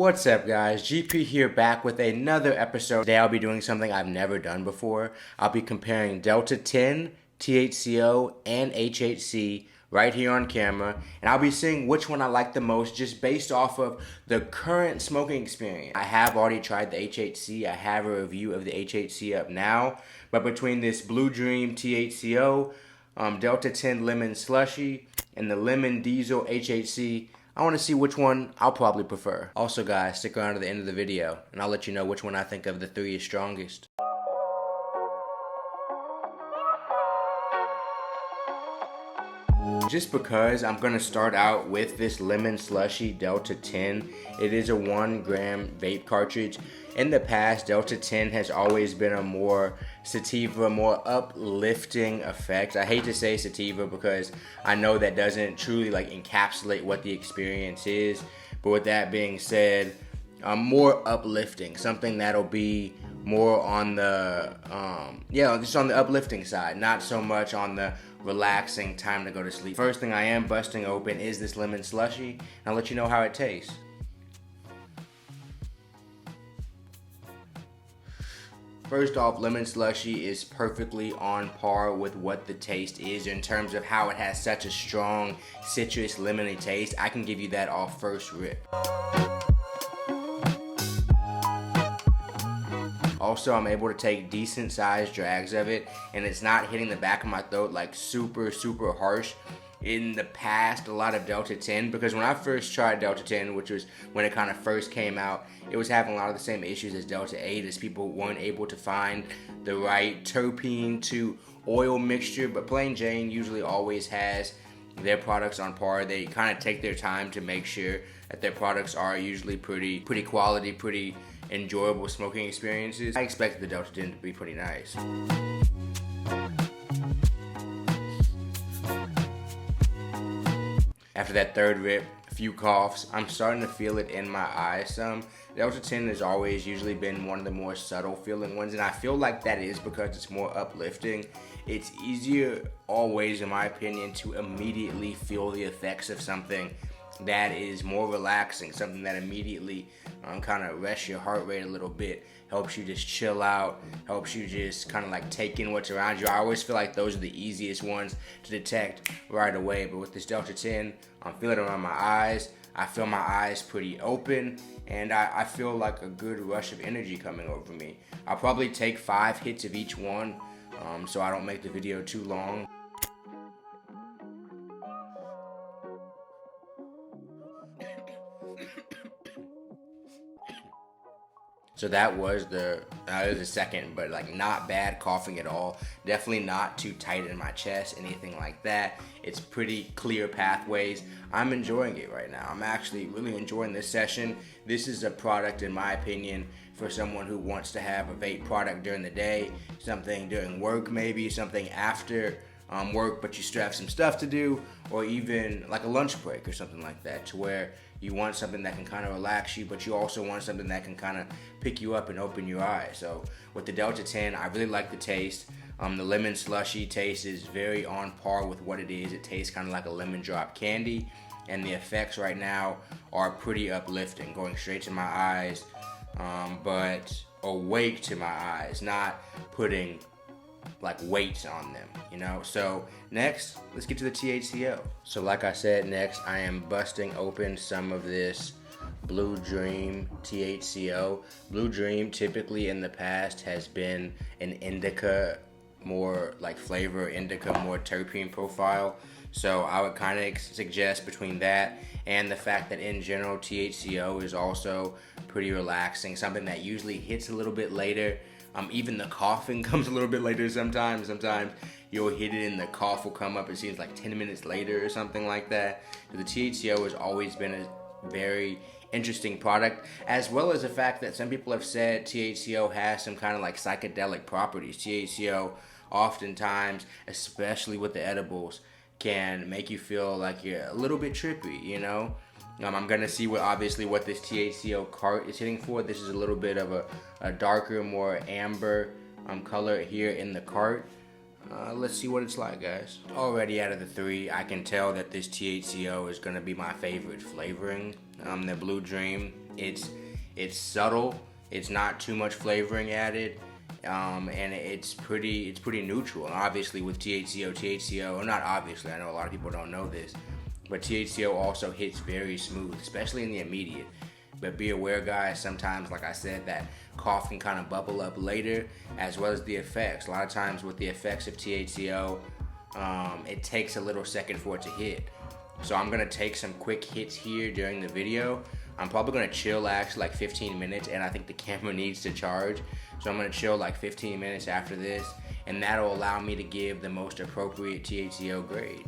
What's up guys, GP here back with another episode. Today I'll be doing something I've never done before. I'll be comparing Delta-10, THCo, and HHC right here on camera. And I'll be seeing which one I like the most just based off of the current smoking experience. I have already tried the HHC. I have a review of the HHC up now. But between this Blue Dream THCo, Delta-10 Lemon Slushie, and the Lemon Diesel HHC, I want to see which one I'll probably prefer. Also guys, stick around to the end of the video and I'll let you know which one I think of the three is strongest. Just because I'm going to start out with this Lemon Slushie Delta-10, it is a 1 gram vape cartridge. In the past, Delta-10 has always been a more sativa, more uplifting effect. I hate to say sativa because I know that doesn't truly encapsulate what the experience is. But with that being said, more uplifting, something that'll be more on the, just on the uplifting side, not so much on the relaxing time to go to sleep. First thing I am busting open is this Lemon Slushie, and I'll let you know how it tastes. First off, Lemon Slushie is perfectly on par with what the taste is in terms of how it has such a strong citrus lemony taste. I can give you that off first rip. Also, I'm able to take decent sized drags of it, and it's not hitting the back of my throat like super harsh. In the past, a lot of Delta-10, because when I first tried Delta-10, which was when it kind of first came out, it was having a lot of the same issues as Delta-8, as people weren't able to find the right terpene to oil mixture. But Plain Jane usually always has their products on par. They kind of take their time to make sure that their products are usually pretty quality, pretty enjoyable smoking experiences. I expect the Delta-10 to be pretty nice. After that third rip, a few coughs, I'm starting to feel it in my eyes some. Delta-10 has always usually been one of the more subtle feeling ones, and I feel like that is because it's more uplifting. It's easier always, in my opinion, to immediately feel the effects of something that is more relaxing, something that immediately kind of rests your heart rate a little bit, helps you just chill out, helps you just kind of take in what's around you. I always feel like those are the easiest ones to detect right away, but with this Delta-10, I'm feeling it around my eyes. I feel my eyes pretty open, and I feel like a good rush of energy coming over me. I'll probably take 5 hits of each one, so I don't make the video too long. So that was the second, but not bad coughing at all. Definitely not too tight in my chest, anything like that. It's pretty clear pathways. I'm enjoying it right now. I'm actually really enjoying this session. This is a product, in my opinion, for someone who wants to have a vape product during the day, something during work maybe, something after work, but you still have some stuff to do, or even like a lunch break or something like that, to where you want something that can kind of relax you, but you also want something that can kind of pick you up and open your eyes. So with the Delta-10, I really like the taste. The Lemon Slushie taste is very on par with what it is. It tastes kind of like a lemon drop candy, and the effects right now are pretty uplifting, going straight to my eyes, but awake to my eyes, not putting weights on them, So next, let's get to the THCo. So like I said, next I am busting open some of this Blue Dream THCo. Blue Dream typically in the past has been an indica, more flavor indica, more terpene profile. So I would kind of suggest between that and the fact that in general THCo is also pretty relaxing, something that usually hits a little bit later. Even the coughing comes a little bit later sometimes. Sometimes you'll hit it and the cough will come up, it seems 10 minutes later or something like that. The THCo has always been a very interesting product, as well as the fact that some people have said THCo has some kind of psychedelic properties. THCo oftentimes, especially with the edibles, can make you feel like you're a little bit trippy, I'm gonna see what this THCo cart is hitting for. This is a little bit of a darker, more amber color here in the cart. Let's see what it's like, guys. Already out of the 3, I can tell that this THCo is gonna be my favorite flavoring. The Blue Dream It's subtle. It's not too much flavoring added. And it's pretty neutral. And obviously with THCo, or not obviously, I know a lot of people don't know this, but THCo also hits very smooth, especially in the immediate. But be aware, guys, sometimes, like I said, that cough can kind of bubble up later, as well as the effects. A lot of times with the effects of THCo, it takes a little second for it to hit. So I'm gonna take some quick hits here during the video. I'm probably gonna chill actually like 15 minutes, and I think the camera needs to charge. So I'm gonna chill like 15 minutes after this, and that'll allow me to give the most appropriate THCo grade.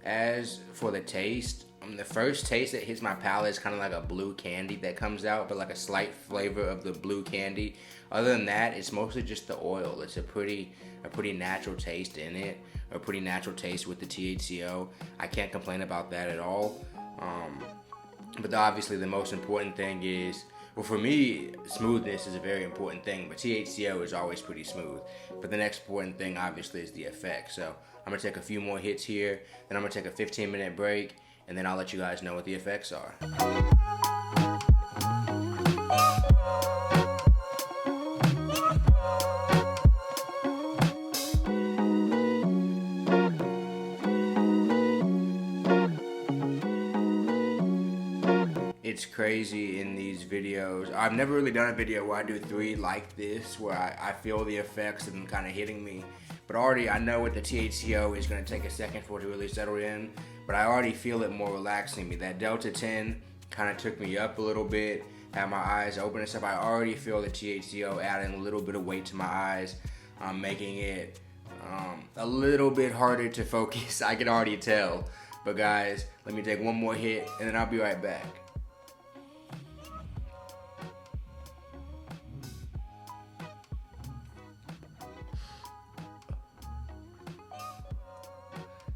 As for the taste, the first taste that hits my palate is kind of like a blue candy that comes out, but like a slight flavor of the blue candy. Other than that, it's mostly just the oil. It's a pretty natural taste in it, a pretty natural taste with the THCo. I can't complain about that at all. But obviously the most important thing is, well, for me, smoothness is a very important thing, but THCo is always pretty smooth. But the next important thing, obviously, is the effect. So I'm gonna take a few more hits here, then I'm gonna take a 15-minute break, and then I'll let you guys know what the effects are. It's crazy in these videos. I've never really done a video where I do 3 like this, where I feel the effects of them kind of hitting me. But already I know with the THCo is going to take a second for it to really settle in, but I already feel it more relaxing me. That Delta-10 kind of took me up a little bit, had my eyes open and stuff. I already feel the THCo adding a little bit of weight to my eyes, making it a little bit harder to focus. I can already tell. But guys, let me take one more hit and then I'll be right back.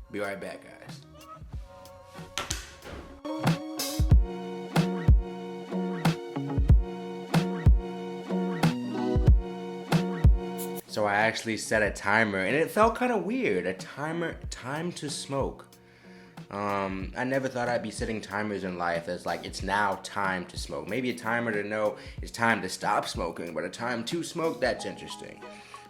Be right back, guys. So I actually set a timer, and it felt kind of weird. A time to smoke. I never thought I'd be setting timers in life as like, it's now time to smoke. Maybe a timer to know it's time to stop smoking, but a time to smoke, that's interesting.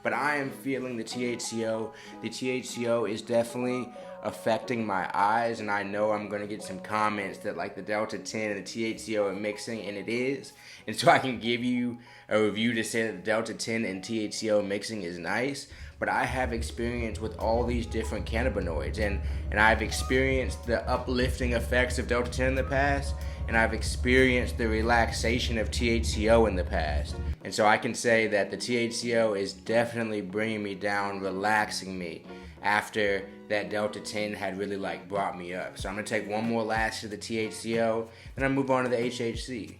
But I am feeling the THCo. The THCo is definitely affecting my eyes, and I know I'm gonna get some comments that like the Delta-10 and the THCo are mixing, and it is. And so I can give you a review to say that the Delta-10 and THCo mixing is nice, but I have experience with all these different cannabinoids, and I've experienced the uplifting effects of Delta-10 in the past, and I've experienced the relaxation of THCo in the past. And so I can say that the THCo is definitely bringing me down, relaxing me after that Delta-10 had really like brought me up. So I'm gonna take one more lash to the THCo, then I move on to the HHC.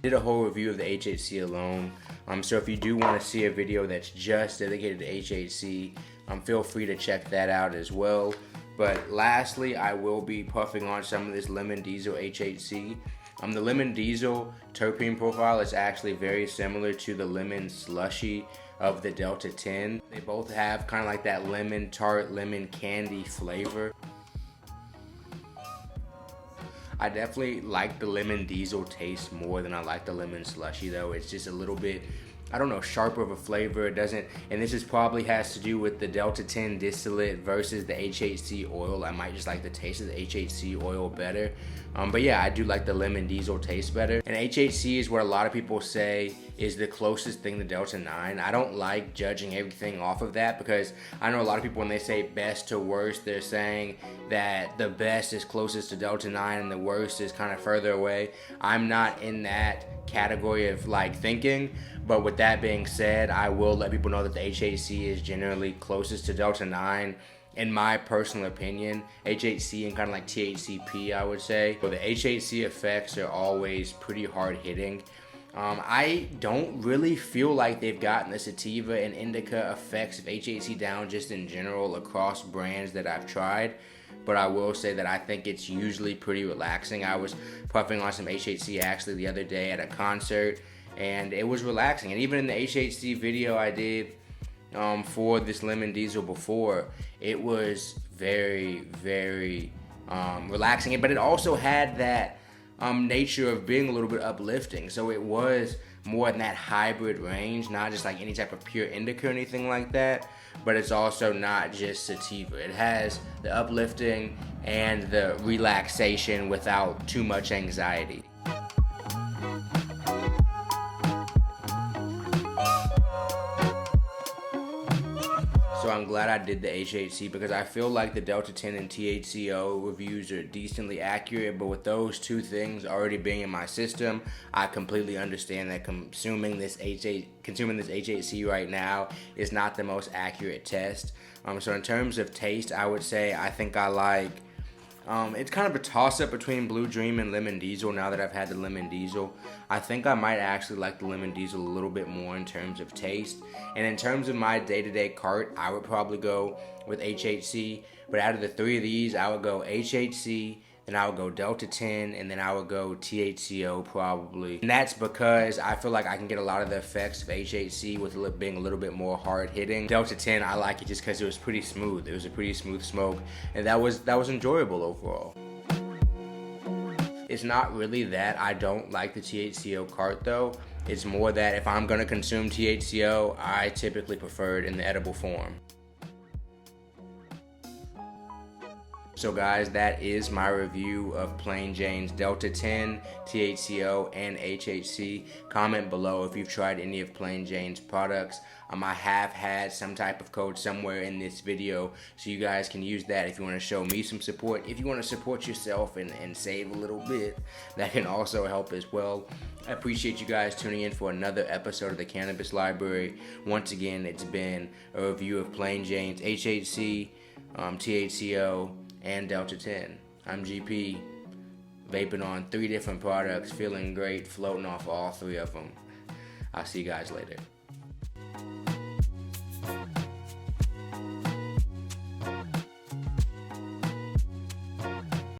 Did a whole review of the HHC alone. So if you do want to see a video that's just dedicated to HHC, feel free to check that out as well. But lastly, I will be puffing on some of this Lemon Diesel HHC. The Lemon Diesel terpene profile is actually very similar to the Lemon Slushie of the Delta-10. They both have kind of like that lemon tart, lemon candy flavor. I definitely like the Lemon Diesel taste more than I like the Lemon Slushie though. It's just a little bit, I don't know, sharper of a flavor. It doesn't, and this is probably has to do with the Delta-10 distillate versus the HHC oil. I might just like the taste of the HHC oil better. But yeah, I do like the Lemon Diesel taste better. And HHC is what a lot of people say is the closest thing to Delta-9. I don't like judging everything off of that, because I know a lot of people when they say best to worst, they're saying that the best is closest to Delta-9 and the worst is kind of further away. I'm not in that category of like thinking, but with that being said, I will let people know that the HHC is generally closest to Delta-9 in my personal opinion. HHC and kind of like THCP, I would say. But the HHC effects are always pretty hard hitting. I don't really feel like they've gotten the sativa and indica effects of HHC down just in general across brands that I've tried. But I will say that I think it's usually pretty relaxing. I was puffing on some HHC actually the other day at a concert, and it was relaxing. And even in the HHC video I did for this lemon diesel before, it was very, very relaxing, but it also had that nature of being a little bit uplifting. So it was more in that hybrid range, not just like any type of pure indica or anything like that, but it's also not just sativa. It has the uplifting and the relaxation without too much anxiety. So I'm glad I did the HHC, because I feel like the Delta-10 and THCo reviews are decently accurate, but with those two things already being in my system, I completely understand that consuming this HHC right now is not the most accurate test. So in terms of taste, I would say I think I like, it's kind of a toss-up between Blue Dream and Lemon Diesel now that I've had the Lemon Diesel. I think I might actually like the Lemon Diesel a little bit more in terms of taste. And in terms of my day-to-day cart, I would probably go with HHC. But out of the three of these, I would go HHC, then I would go Delta-10, and then I would go THCo probably. And that's because I feel like I can get a lot of the effects of HHC with it being a little bit more hard-hitting. Delta-10, I like it just because it was pretty smooth. It was a pretty smooth smoke, and that was enjoyable overall. It's not really that I don't like the THCo cart though. It's more that if I'm gonna consume THCo, I typically prefer it in the edible form. So guys, that is my review of Plain Jane's Delta-10, THCo, and HHC. Comment below if you've tried any of Plain Jane's products. I have had some type of code somewhere in this video, so you guys can use that if you want to show me some support. If you want to support yourself and save a little bit, that can also help as well. I appreciate you guys tuning in for another episode of the Cannabis Library. Once again, it's been a review of Plain Jane's HHC, THCo, and Delta-10. I'm GP, vaping on 3 different products, feeling great, floating off all 3 of them. I'll see you guys later.